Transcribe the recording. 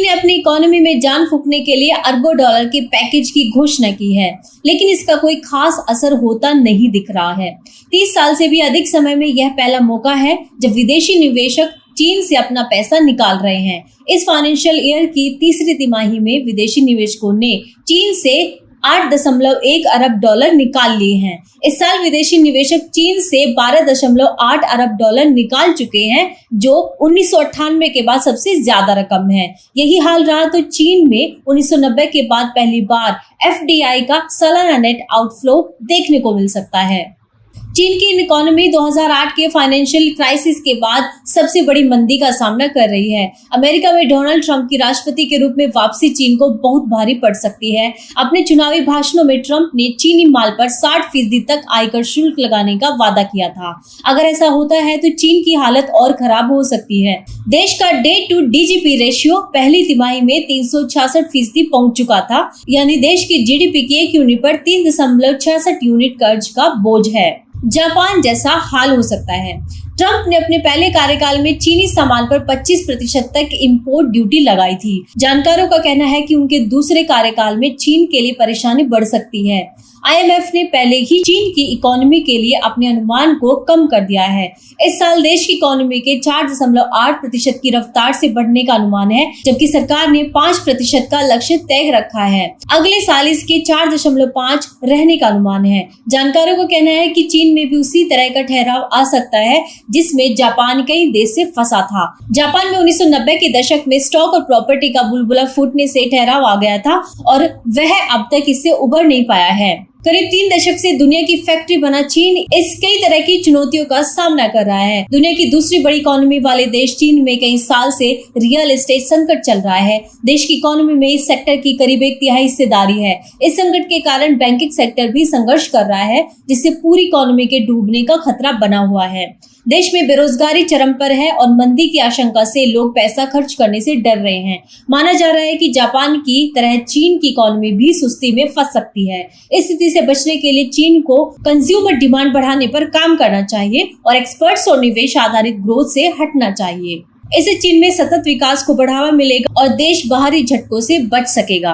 ने अपनी इकोनॉमी में जान फूंकने के लिए अरबों डॉलर के पैकेज की घोषणा की है, लेकिन इसका कोई खास असर होता नहीं दिख रहा है। 30 साल से भी अधिक समय में यह पहला मौका है जब विदेशी निवेशक चीन से अपना पैसा निकाल रहे हैं। इस फाइनेंशियल ईयर की तीसरी तिमाही में विदेशी निवेशकों ने चीन से 8.1 अरब डॉलर निकाल लिए हैं। इस साल विदेशी निवेशक चीन से 12.8 अरब डॉलर निकाल चुके हैं, जो 1998 के बाद सबसे ज्यादा रकम है। यही हाल रहा तो चीन में 1990 के बाद पहली बार FDI का सालाना नेट आउटफ्लो देखने को मिल सकता है। चीन की इकोनॉमी 2008 के फाइनेंशियल क्राइसिस के बाद सबसे बड़ी मंदी का सामना कर रही है। अमेरिका में डोनाल्ड ट्रंप की राष्ट्रपति के रूप में वापसी चीन को बहुत भारी पड़ सकती है। अपने चुनावी भाषणों में ट्रंप ने चीनी माल पर 60% तक आयकर शुल्क लगाने का वादा किया था। अगर ऐसा होता है तो चीन की हालत और खराब हो सकती है। देश का डेट टू DGP रेशियो पहली तिमाही में 366% पहुंच चुका था, यानी देश की GDP की एक यूनिट पर 3.66 यूनिट कर्ज का बोझ है। जापान जैसा हाल हो सकता है। ट्रंप ने अपने पहले कार्यकाल में चीनी सामान पर 25% तक इंपोर्ट ड्यूटी लगाई थी। जानकारों का कहना है कि उनके दूसरे कार्यकाल में चीन के लिए परेशानी बढ़ सकती है। IMF ने पहले ही चीन की इकोनॉमी के लिए अपने अनुमान को कम कर दिया है। इस साल देश की इकोनॉमी के 4.8% की रफ्तार से बढ़ने का अनुमान है, जबकि सरकार ने 5% का लक्ष्य तय रखा है। अगले साल इसके 4.5 रहने का अनुमान है। जानकारों का कहना है कि चीन में भी उसी तरह का ठहराव आ सकता है जिसमें जापान कई देश से फंसा था। जापान में 1990 के दशक में स्टॉक और प्रॉपर्टी का बुलबुला फूटने से ठहराव आ गया था और वह अब तक इससे उबर नहीं पाया है। करीब 3 दशक से दुनिया की फैक्ट्री बना चीन इस कई तरह की चुनौतियों का सामना कर रहा है। दुनिया की दूसरी बड़ी इकोनॉमी वाले देश चीन में कई साल से रियल एस्टेट संकट चल रहा है। देश की इकोनॉमी में इस सेक्टर की करीब 1/3 हिस्सेदारी है। इस संकट के कारण बैंकिंग सेक्टर भी संघर्ष कर रहा है, जिससे पूरी इकोनॉमी के डूबने का खतरा बना हुआ है। देश में बेरोजगारी चरम पर है और मंदी की आशंका से लोग पैसा खर्च करने से डर रहे हैं। माना जा रहा है कि जापान की तरह चीन की इकोनॉमी भी सुस्ती में फंस सकती है। इस स्थिति से बचने के लिए चीन को कंज्यूमर डिमांड बढ़ाने पर काम करना चाहिए और एक्सपर्ट्स और निवेश आधारित ग्रोथ से हटना चाहिए। इससे चीन में सतत विकास को बढ़ावा मिलेगा और देश बाहरी झटकों से बच सकेगा।